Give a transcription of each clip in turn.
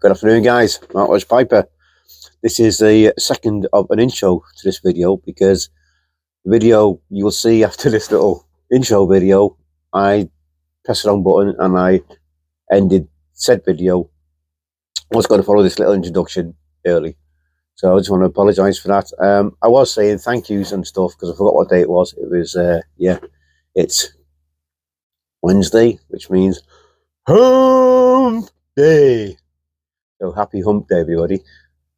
Good afternoon, guys. Mark Piper. This is the second of an intro to this video, because the video you will see after this little intro video, I pressed the wrong button and I ended said video. I was going to follow this little introduction early, so I just want to apologise for that. I was saying thank yous and stuff because I forgot what day it was. It was it's Wednesday, which means Hump Day. So happy Hump Day, everybody.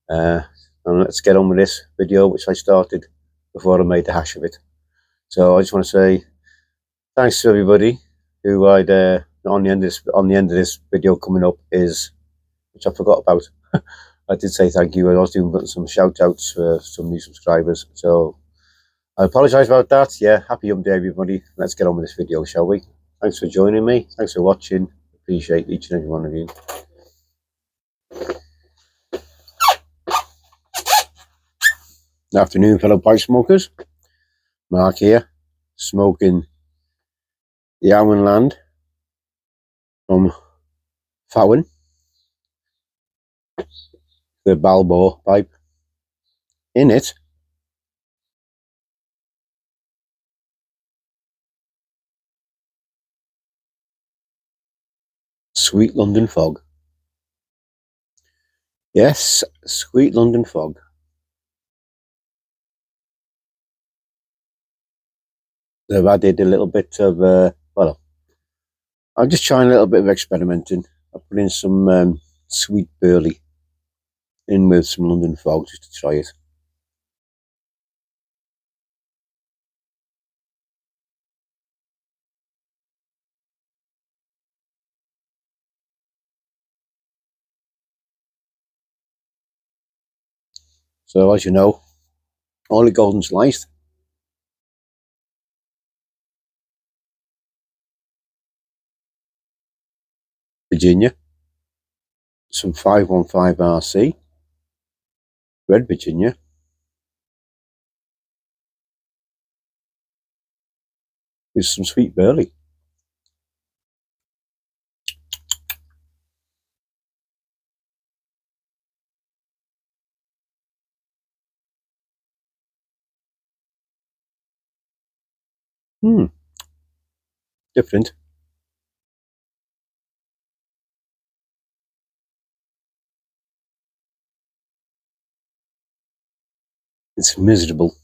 And let's get on with this video, which I started before I made the hash of it. So I just want to say thanks to everybody who I'd on the end of this video coming up is, which I forgot about. I did say thank you. I was doing some shout outs for some new subscribers, so I apologise about that. Yeah, happy Hump Day, everybody. Let's get on with this video, shall we? Thanks for joining me. Thanks for watching. Appreciate each and every one of you. Good afternoon, fellow pipe smokers. Mark here, smoking the Almond Land from Fowen, the Balboa pipe. In it, Sweet London Fog. Yes, Sweet London Fog. They've added a little bit of, well, I'm just trying a little bit of experimenting. I put in some sweet burley in with some London Fog just to try it. So as you know, only golden sliced. Virginia, some 515 RC, red Virginia, with some sweet burley. Different. It's miserable.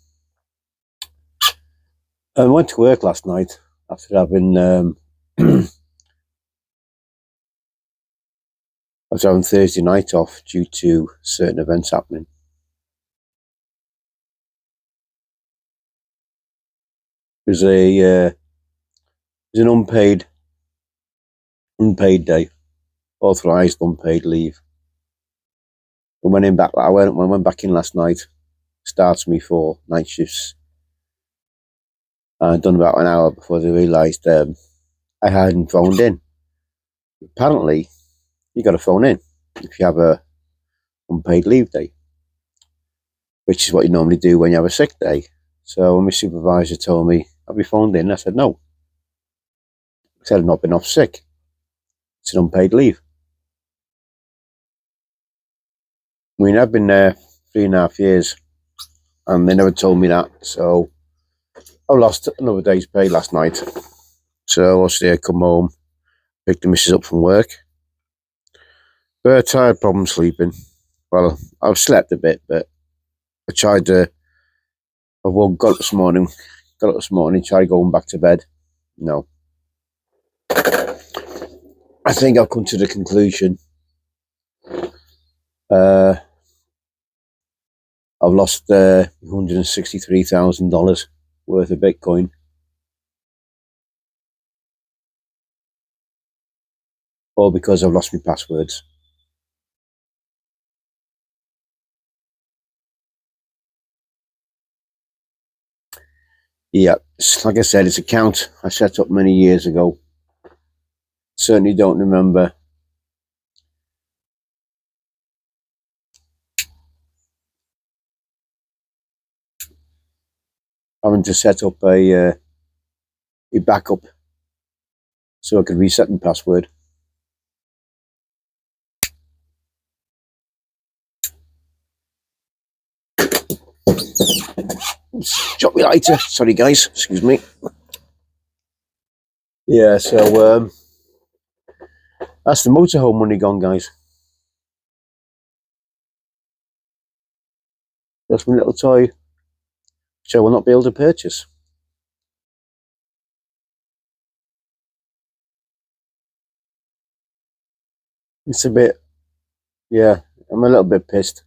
I went to work last night after having I was having Thursday night off due to certain events happening. It was an unpaid day, authorised unpaid leave. I went back in last night. Starts me for night shifts. I'd done about an hour before they realised I hadn't phoned in. Apparently, you got to phone in if you have a unpaid leave day, which is what you normally do when you have a sick day. So when my supervisor told me, "Have you phoned in?" I said no. I said I've not been off sick. It's an unpaid leave. I mean, I've been there 3.5 years and they never told me that, so I lost another day's pay last night. So obviously I come home, pick the missus up from work. Very tired, problem sleeping. Well, I've slept a bit, but I tried to. Got up this morning, tried going back to bed. No. I think I've come to the conclusion. I've lost $163,000 worth of Bitcoin. All because I've lost my passwords. Yeah, like I said, it's an account I set up many years ago. Certainly don't remember having to set up a backup so I could reset my password. Drop me lighter. Sorry, guys. Excuse me. Yeah, so that's the motorhome money gone, guys. That's my little toy, which I will not be able to purchase. It's a bit, yeah, I'm a little bit pissed.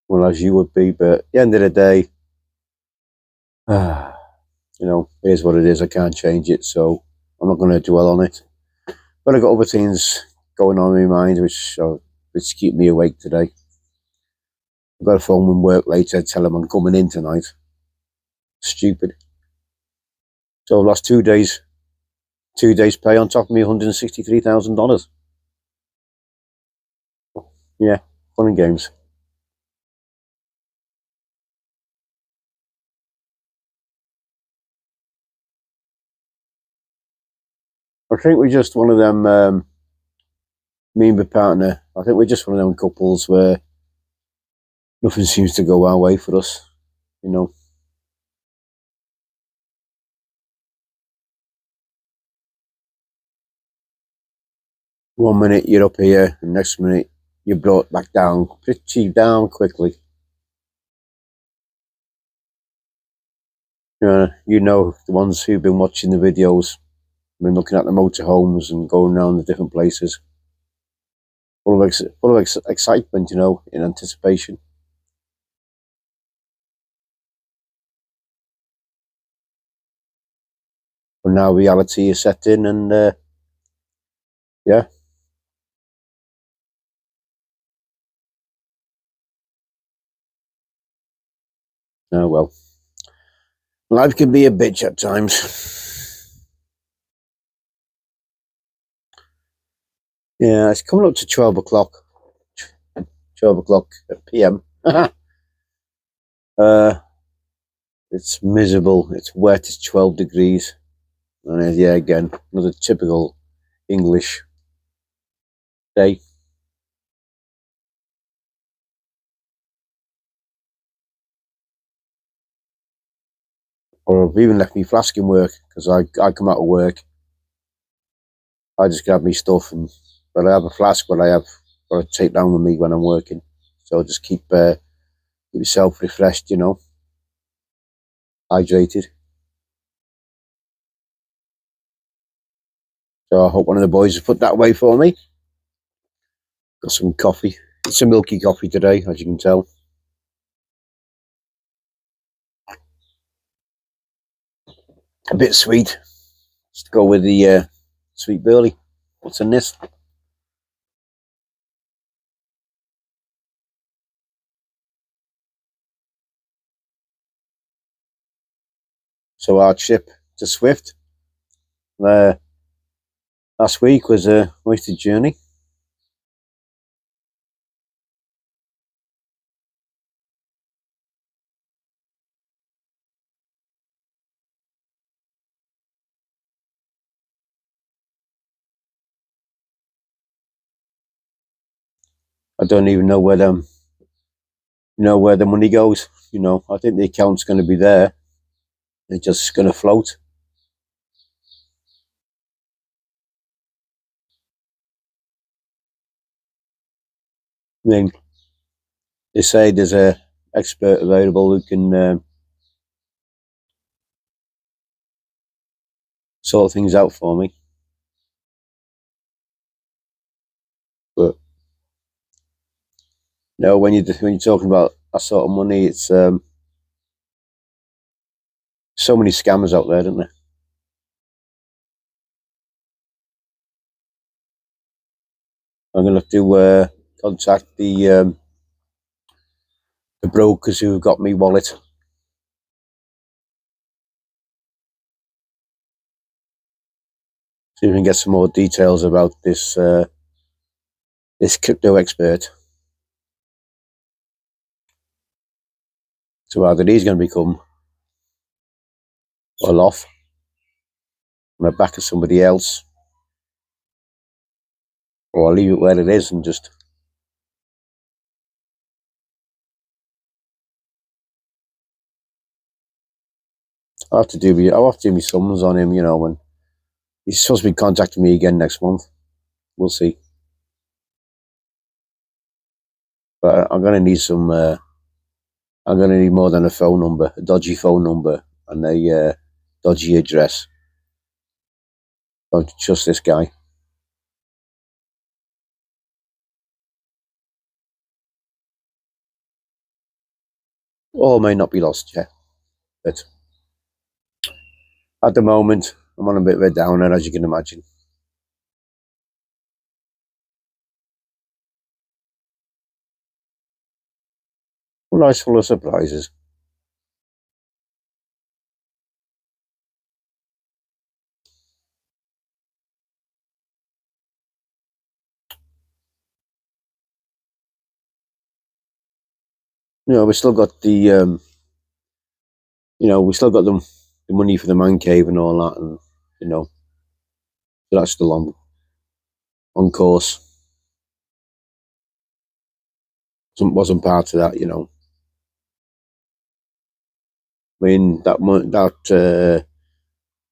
Well, as you would be, but at the end of the day, you know, it is what it is. I can't change it, so I'm not going to dwell on it. But I've got other things going on in my mind which keep me awake today. I've got to phone them work later, tell them I'm coming in tonight. Stupid. So last 2 days pay on top of me $163,000. Yeah, fun and games. I think we're just one of them, me and my partner, I think we're just one of them couples where nothing seems to go our way for us, you know. One minute you're up here, and next minute you're brought back down, pretty down quickly. You know, the ones who've been watching the videos, been looking at the motorhomes and going around the different places, full of excitement, you know, in anticipation. But now reality is set in, and yeah. Oh well. Life can be a bitch at times. Yeah, it's coming up to 12 o'clock. 12 o'clock PM. It's miserable. It's wet. It's 12 degrees. And yeah, again, another typical English day. Or I've even left me flask in work because I come out of work. I just grab me stuff, but I have a flask where I take down with me when I'm working. So just keep yourself refreshed, you know, hydrated. So I hope one of the boys has put that away for me. Got some coffee. It's a milky coffee today, as you can tell. A bit sweet. Just to go with the sweet burley. What's in this? So our trip to Swift last week was a wasted journey. I don't even know where where the money goes. You know, I think the account's going to be there. It's just going to float. I mean, they say there's a expert available who can sort things out for me. But you know, when you're talking about that sort of money, it's so many scammers out there, don't there? I'm going to have to contact the brokers who got me wallet. See if we can get some more details about this this crypto expert. So either he's going to become well off on the back of somebody else, or I'll leave it where it is and just. I'll have to do my summons on him, and he's supposed to be contacting me again next month. We'll see. But I'm gonna need some. I'm gonna need more than a phone number, a dodgy phone number, and a dodgy address. Don't trust this guy. All may not be lost yet, but at the moment, I'm on a bit of a downer, as you can imagine. Life's full of surprises. We still got the, we still got the money for the man cave and all that, and so that's still on course. Wasn't part of that, I mean the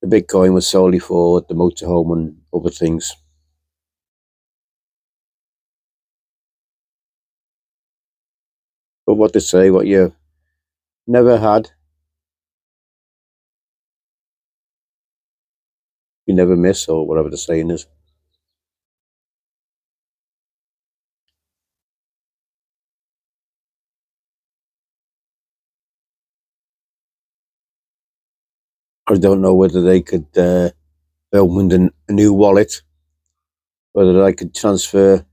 Bitcoin was solely for the motorhome and other things. But what they say, what you never had, you never miss, or whatever the saying is. I don't know whether they could open a new wallet, whether they could transfer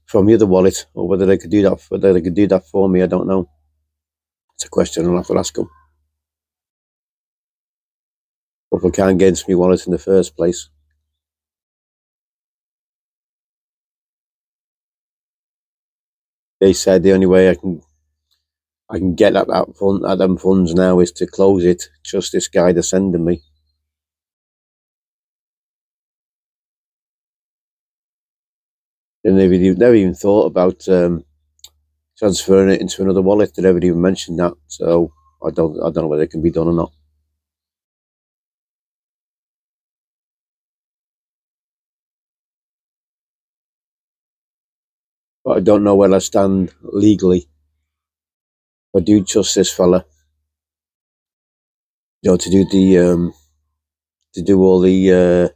from the other wallet, or whether they could do that for me. I don't know. It's a question I'll have to ask them. But if I can't get into my wallet in the first place, they said the only way I can get at them funds now is to close it. Just this guy they're sending me. And they've never even thought about transferring it into another wallet. They never even mentioned that. So I don't know whether it can be done or not. But I don't know where I stand legally. I do trust this fella, to do all the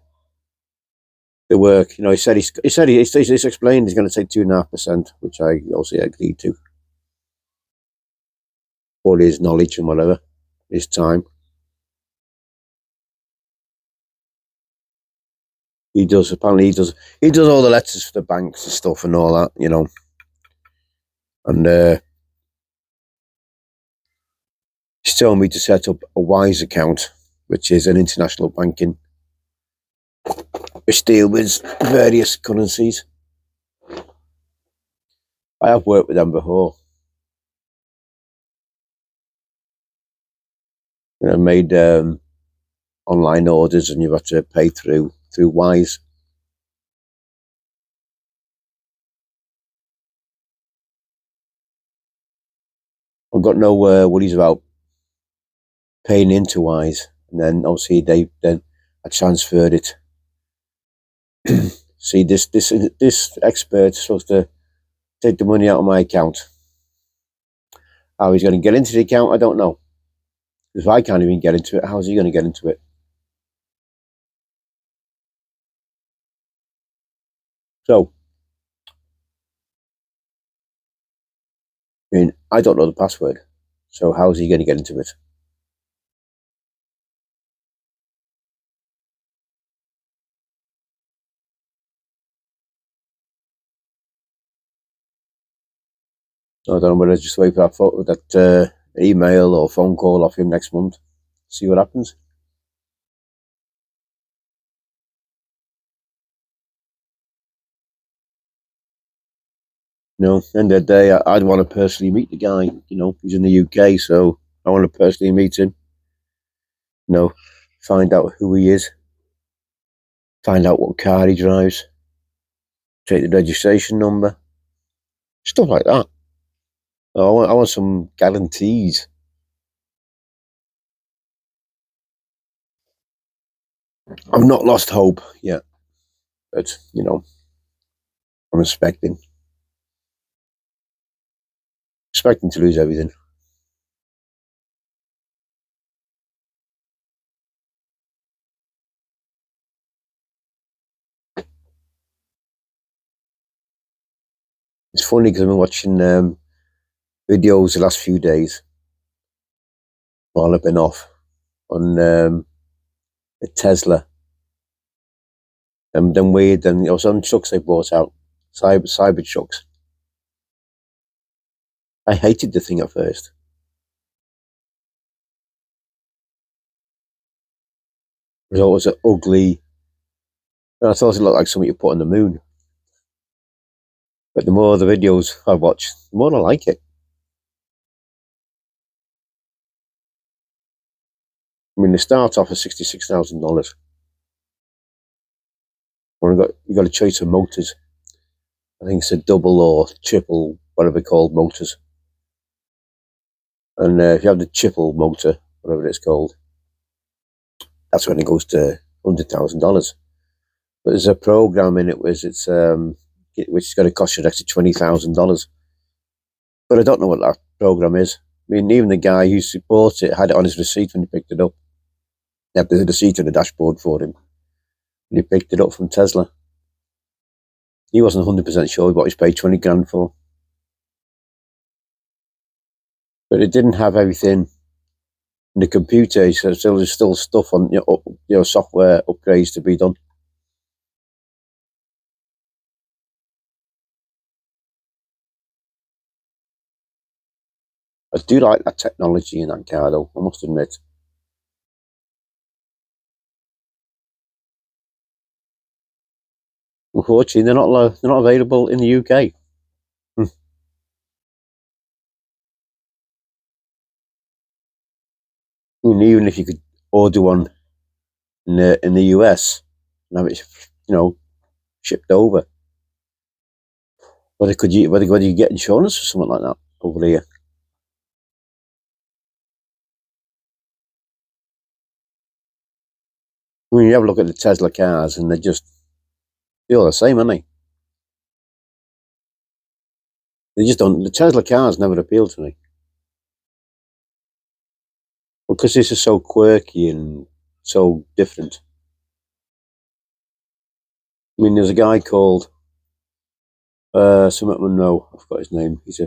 work. He said he's explained he's going to take 2.5%, which I also agreed to, for his knowledge and whatever, his time. He does apparently he does all the letters for the banks and stuff and all that, and he's telling me to set up a Wise account, which is an international banking which deal with various currencies. I have worked with them before. Made online orders, and you've had to pay through Wise. I've got no worries about paying into Wise, and then obviously I transferred it. See, this expert's supposed to take the money out of my account. How he's going to get into the account, I don't know. If I can't even get into it, how's he going to get into it? So, I mean, I don't know the password. So how's he going to get into it? I don't know whether to just wait for that email or phone call off him next month. See what happens. End of the day, I'd want to personally meet the guy. He's in the UK, so I want to personally meet him. Find out who he is. Find out what car he drives. take the registration number, stuff like that. I want some guarantees. I've not lost hope yet, but you know, I'm expecting to lose everything. It's funny because I've been watching videos the last few days while I've been off on the Tesla and then weird. And it was on trucks they brought out, cyber trucks. I hated the thing at first. It was always an ugly, and I thought it looked like something you put on the moon. But the more the videos I watch, the more I like it. I mean, they start off at $66,000. You got a choice of motors. I think it's a double or triple, whatever called motors. And if you have the triple motor, whatever it's called, that's when it goes to $100,000. But there's a program in it which is going to cost you an extra $20,000. But I don't know what that program is. I mean, even the guy who bought it had it on his receipt when he picked it up. He had the receipt on the dashboard for him when he picked it up from Tesla. He wasn't 100% sure what he's paid 20 grand for. But it didn't have everything in the computer, so there's still stuff on software upgrades to be done. I do like that technology in that car, though, I must admit. Unfortunately, they're not available in the UK. I mean, even if you could order one in the US and have it, shipped over, whether you get insurance or something like that over here. I mean, you have a look at the Tesla cars, and they're all the same, aren't they? They just don't. The Tesla cars never appealed to me. Because this is so quirky and so different. I mean, there's a guy called Summit Monroe. I forgot his name. He's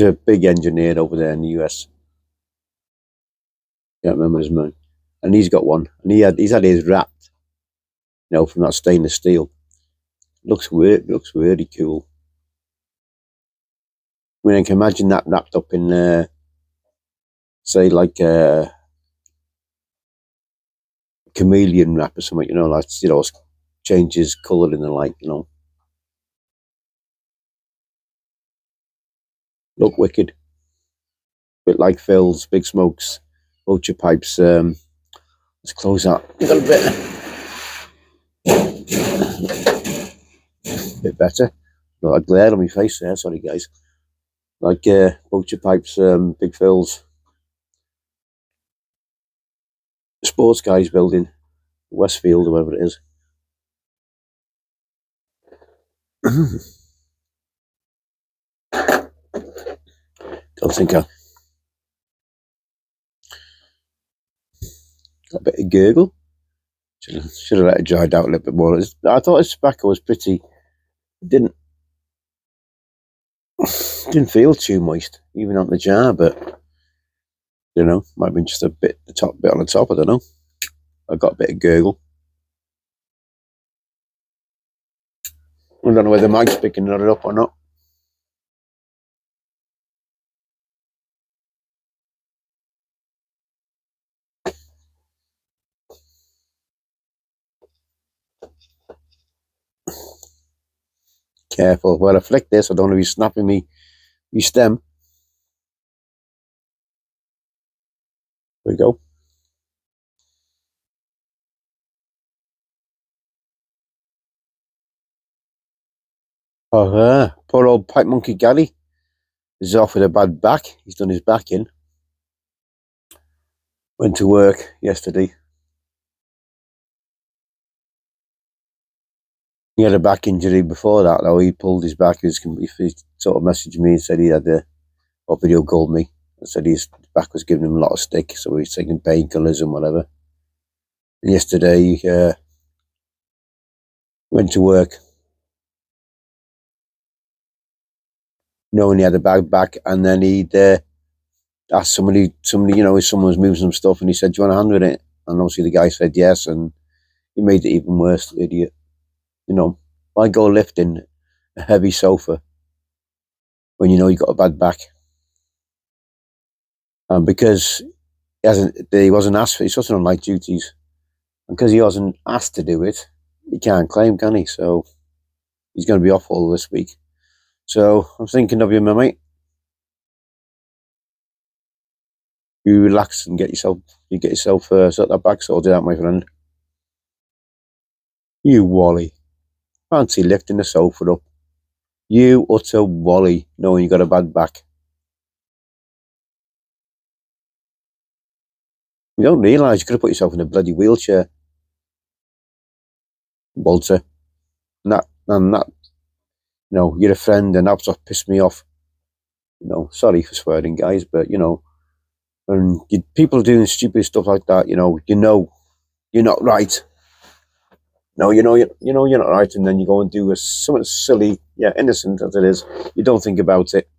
a big engineer over there in the US. Can't remember his name. And he's got one, and he's had his wrapped, from that stainless steel. Looks weird. Looks really cool. I mean, I can imagine that wrapped up in, say, like chameleon wrap or something. Changes colour in the light. Look wicked. Bit like Phil's Big Smokes, vulture pipes. Let's close that a little bit better. Got a glare on my face there. Sorry, guys. Like vulture pipes, Big Phil's sports guys building, Westfield or whatever it is. Don't think I got a bit of gurgle. Should have let it dry out a little bit more. I thought his tobacco was pretty. It didn't feel too moist, even on the jar, but might have been just a bit, the top bit on the top. I don't know. I got a bit of gurgle. I don't know whether the mic's picking it up or not. Careful. Well, I flick this. I don't want to be snapping me stem. There we go. Oh, poor old Pipe Monkey Gary is off with a bad back. He's done his back in. Went to work yesterday. He had a back injury before that, though. He pulled his back. He sort of messaged me and said he had or video called me and said his back was giving him a lot of stick, so he was taking painkillers and whatever. And yesterday, he went to work knowing he had a bad back, and then he'd asked somebody, if someone was moving some stuff, and he said, "Do you want a hand with it?" And obviously the guy said yes, and he made it even worse, the idiot. Why go lifting a heavy sofa when you know you've got a bad back? And because he wasn't asked for, he's supposed to on light duties, and because he wasn't asked to do it, he can't claim, can he? So he's going to be off all this week. So I'm thinking of you, my mate. You relax and get yourself sort that back sorted out, my friend. You Wally. Fancy lifting the sofa up. You utter Wally, knowing you got a bad back. You don't realise you could have put yourself in a bloody wheelchair, Walter. And that, you're a friend, and that's what pissed me off. Sorry for swearing, guys, but when people doing stupid stuff like that, you're not right. No, you're not right, and then you go and do something silly, innocent as it is. You don't think about it,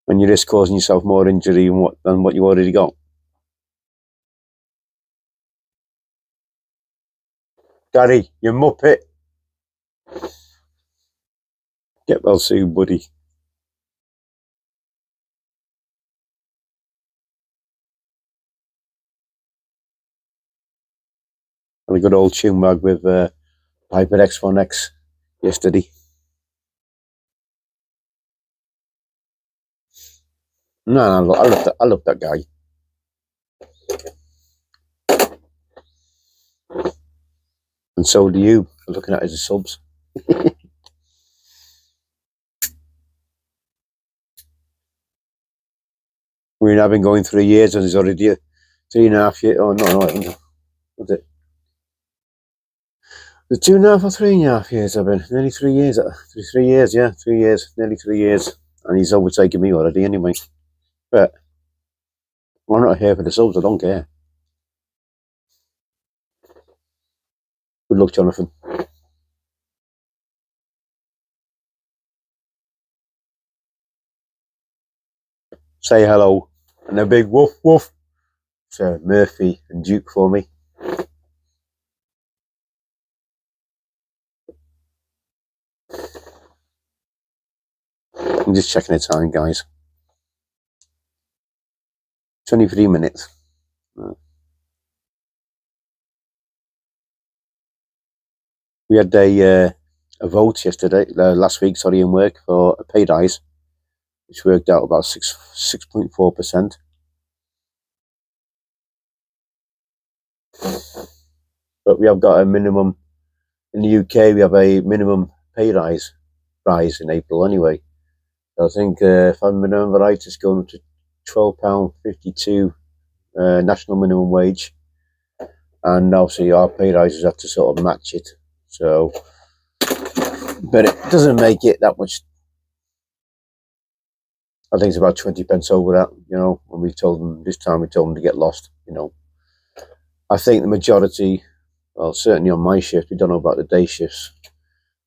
and you risk causing yourself more injury than what you already got. Gary, you muppet. Get well soon, buddy. And a good old tune bag with Piper X1X yesterday. No, I love that guy. And so do you, looking at his subs. We've now been going 3 years, and he's already 3.5 years. Oh, no, what's it? The 2.5 or 3.5 years I've been. Nearly 3 years. 3 years, yeah. 3 years. Nearly 3 years. And he's overtaken me already anyway. But I'm not here for the subs. I don't care. Good luck, Jonathan. Say hello. And a big woof woof to Murphy and Duke for me. I'm just checking the time, guys. 23 minutes. We had a vote last week, in work for a pay rise, which worked out about 6.4%. But we have got a minimum in the UK. We have a minimum pay rise in April anyway. So I think if I remember right, it's going to £12.52 national minimum wage, and obviously our pay rises have to sort of match it. So, but it doesn't make it that much. I think it's about 20 pence over that. When we told them this time, we told them to get lost. I think the majority, well, certainly on my shift, we don't know about the day shifts.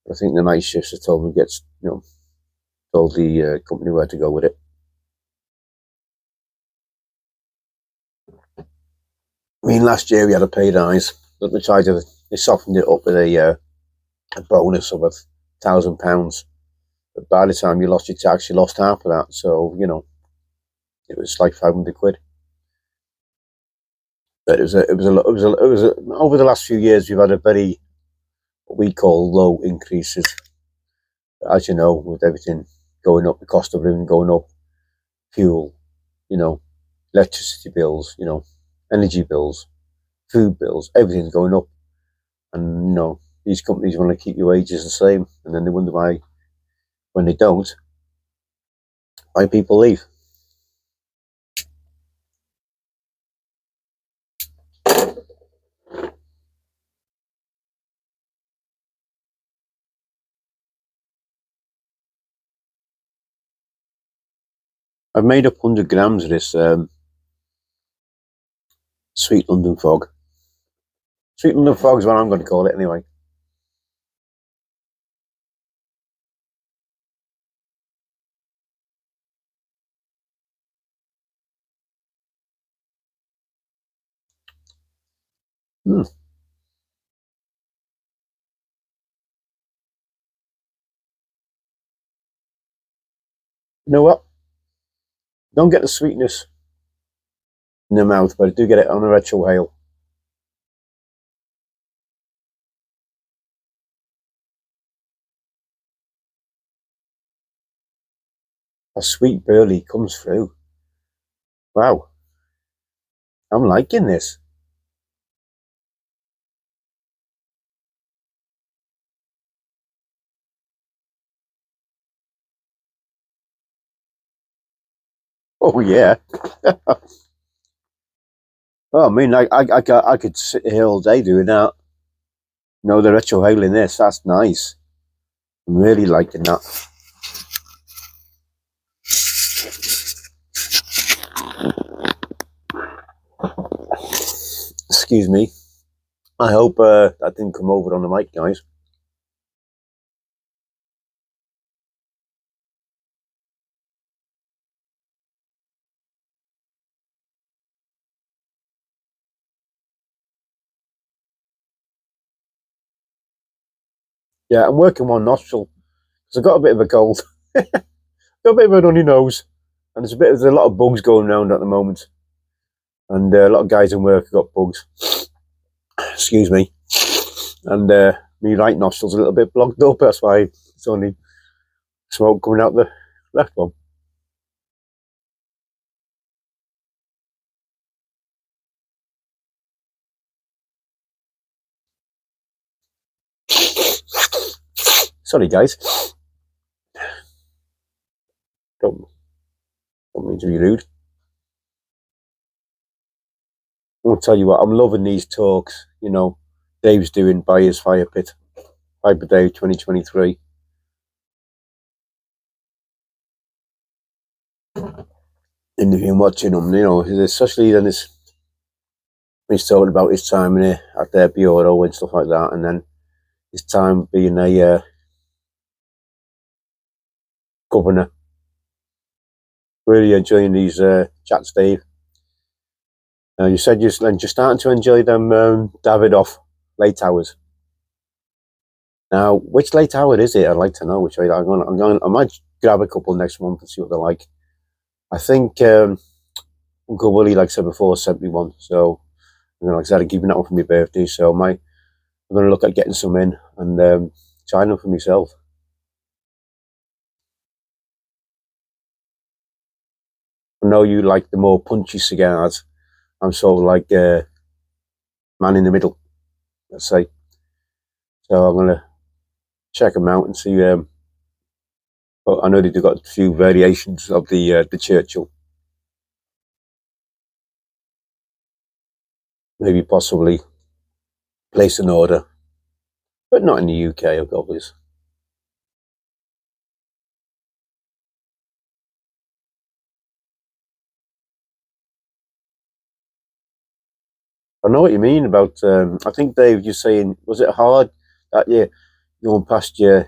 I think the night shifts have told them told the company where to go with it. I mean, last year we had a pay rise, but they softened it up with a bonus of £1,000. But by the time you lost your tax, you lost half of that. So it was like 500 quid. But over the last few years, we've had a very, what we call, low increases. As you know, with everything going up, the cost of living going up, fuel, electricity bills, energy bills, food bills, everything's going up. And, these companies want to keep your wages the same, and then they wonder why, when they don't, why people leave. I've made up 100 grams of this sweet London fog. Sweet London fog is what I'm going to call it anyway. Hmm. You know what? Don't get the sweetness in the mouth, but I do get it on a retrohale. A sweet burley comes through. Wow, I'm liking this. Oh yeah. Oh, I mean, I could sit here all day doing that. You know, the retrohale in this, that's nice. I'm really liking that. Excuse me. I hope that didn't come over on the mic, guys. Yeah, I'm working one nostril because I've got a bit of a cold. Got a bit of a runny nose, and there's a lot of bugs going around at the moment, and a lot of guys in work have got bugs. Excuse me, and my right nostril's a little bit blocked up. That's why it's only smoke coming out the left one. Sorry, guys. Don't mean to be rude. I'll tell you what, I'm loving these talks. You know, Dave's doing by his fire pit, Hyper Day 2023. Interviewing, watching them, you know, especially then he's talking about his time in at their bureau and stuff like that, and then his time being a governor. Really enjoying these chats, Dave. You said you're starting to enjoy them Davidoff late hours. Now, which late hour is it? I'd like to know which way I might grab a couple next month and see what they're like. I think Uncle Willie, like I said before, sent me one. So, you know, like I said, I'm keeping that one for my birthday. So I'm going to look at getting some in and trying them for myself. I know you like the more punchy cigars. I'm sort of like man in the middle, let's say. So I'm going to check them out and see. But I know they've got a few variations of the Churchill. Maybe possibly place an order, but not in the UK, obviously. I know what you mean about. I think Dave, you're saying, was it hard that you're going past your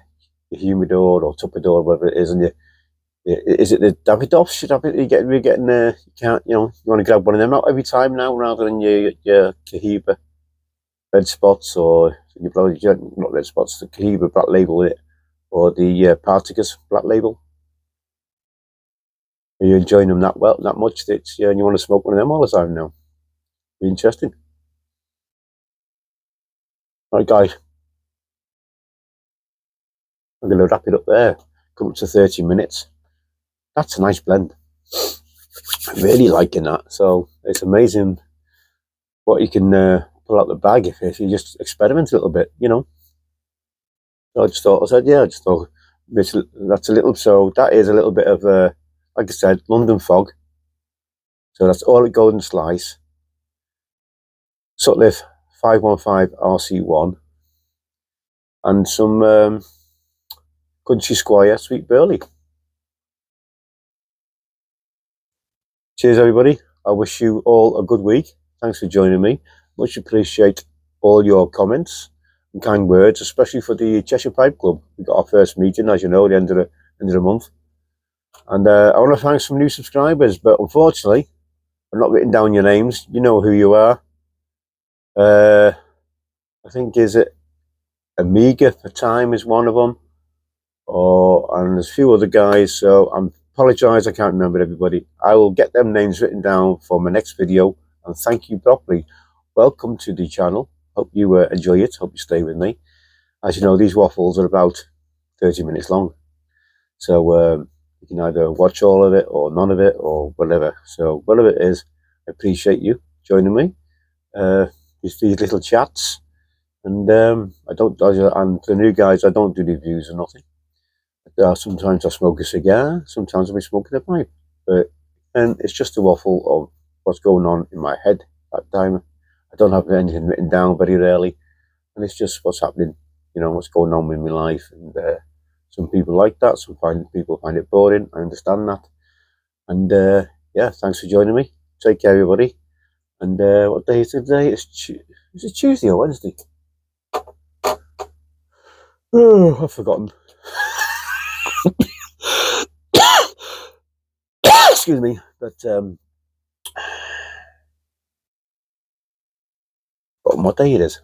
humidor or tupperdoor, whatever it is, and is it the Davidoff? We're getting you can't, you know, you want to grab one of them out every time now rather than your Cohiba red spots or you probably not red spots, the Cohiba black label it or the Partagas black label. Are you enjoying them that much that and you want to smoke one of them all the time now? Interesting. Right, guys, I'm going to wrap it up there. Come up to 30 minutes. That's a nice blend. I'm really liking that. So it's amazing what you can pull out the bag if you just experiment a little bit, you know. So I just thought, I said, yeah, I just thought that's a little, so that is a little bit of a, like I said, London fog. So that's all at Golden Slice. Sutcliffe 515 RC1. And some Country Squire Sweet Burley. Cheers, everybody. I wish you all a good week. Thanks for joining me. Much appreciate all your comments and kind words, especially for the Cheshire Pipe Club. We got our first meeting, as you know, at the end of the month. And I want to thank some new subscribers, but unfortunately, I've not written down your names. You know who you are. I think, is it Amiga for Time is one of them. And there's a few other guys, so I apologise, I can't remember everybody. I will get them names written down for my next video, and thank you properly. Welcome to the channel. Hope you enjoy it. Hope you stay with me. As you know, these waffles are about 30 minutes long, so you can either watch all of it or none of it or whatever. So whatever it is, I appreciate you joining me. Just these little chats, and and the new guys, I don't do reviews or nothing. Sometimes I smoke a cigar, sometimes I'll be smoking a pipe, and it's just a waffle of what's going on in my head at that time. I don't have anything written down very rarely, and it's just what's happening, you know, what's going on in my life. And some people like that, some people find it boring. I understand that. And yeah, thanks for joining me. Take care, everybody. And what day is it today? Is it Tuesday or Wednesday? Oh, I've forgotten. Excuse me, but what day it is?